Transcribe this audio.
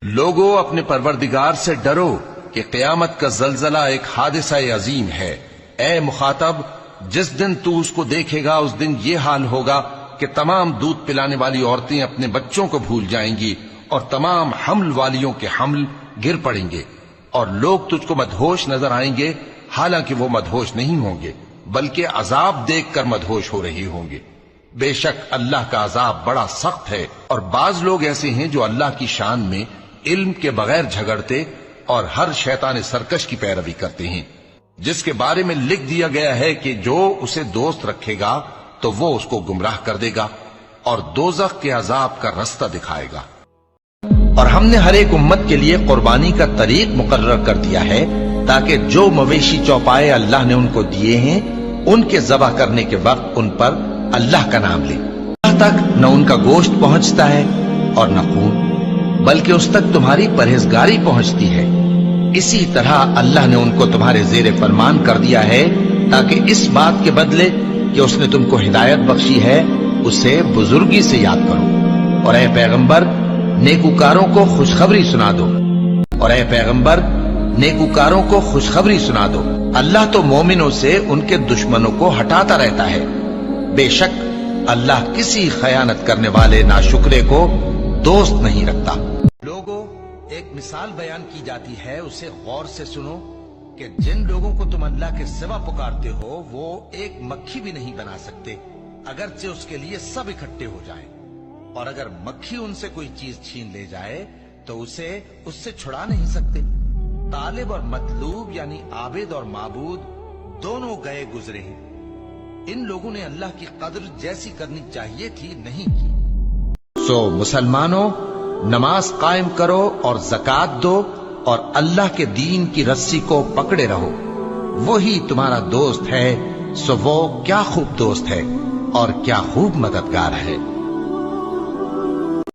لوگو اپنے پروردگار سے ڈرو کہ قیامت کا زلزلہ ایک حادثہ عظیم ہے۔ اے مخاطب، جس دن تو اس کو دیکھے گا اس دن یہ حال ہوگا کہ تمام دودھ پلانے والی عورتیں اپنے بچوں کو بھول جائیں گی اور تمام حمل والیوں کے حمل گر پڑیں گے، اور لوگ تجھ کو مدہوش نظر آئیں گے، حالانکہ وہ مدہوش نہیں ہوں گے بلکہ عذاب دیکھ کر مدہوش ہو رہے ہوں گے۔ بے شک اللہ کا عذاب بڑا سخت ہے، اور بعض لوگ ایسے ہیں جو اللہ کی شان میں علم کے بغیر جھگڑتے اور ہر شیطان سرکش کی پیروی کرتے ہیں، جس کے بارے میں لکھ دیا گیا ہے کہ جو اسے دوست رکھے گا تو وہ اس کو گمراہ کر دے گا اور دوزخ کے عذاب کا رستہ دکھائے گا۔ اور ہم نے ہر ایک امت کے لیے قربانی کا طریق مقرر کر دیا ہے تاکہ جو مویشی چوپائے اللہ نے ان کو دیے ہیں ان کے ذبح کرنے کے وقت ان پر اللہ کا نام لے۔ اللہ تک نہ ان کا گوشت پہنچتا ہے اور نہ خون، بلکہ اس تک تمہاری پرہیزگاری پہنچتی ہے۔ اسی طرح اللہ نے ان کو تمہارے زیر فرمان کر دیا ہے تاکہ اس بات کے بدلے کہ اس نے تم کو ہدایت بخشی ہے اسے بزرگی سے یاد کرو۔ اور اے پیغمبر، نیکوکاروں کو خوشخبری سنا دو، اور اے پیغمبر نیکوکاروں کو خوشخبری سنا دو، اللہ تو مومنوں سے ان کے دشمنوں کو ہٹاتا رہتا ہے۔ بے شک اللہ کسی خیانت کرنے والے ناشکرے کو دوست نہیں رکھتا۔ لوگوں، ایک مثال بیان کی جاتی ہے، اسے غور سے سنو کہ جن لوگوں کو تم اللہ کے سوا پکارتے ہو وہ ایک مکھی بھی نہیں بنا سکتے اگرچہ اس کے لیے سب اکٹھے ہو جائیں، اور اگر مکھی ان سے کوئی چیز چھین لے جائے تو اسے اس سے چھڑا نہیں سکتے۔ طالب اور مطلوب یعنی عابد اور معبود دونوں گئے گزرے ہیں، ان لوگوں نے اللہ کی قدر جیسی کرنی چاہیے تھی نہیں کی۔ سو مسلمانوں، نماز قائم کرو اور زکوٰۃ دو اور اللہ کے دین کی رسی کو پکڑے رہو، وہی تمہارا دوست ہے، سو وہ کیا خوب دوست ہے اور کیا خوب مددگار ہے۔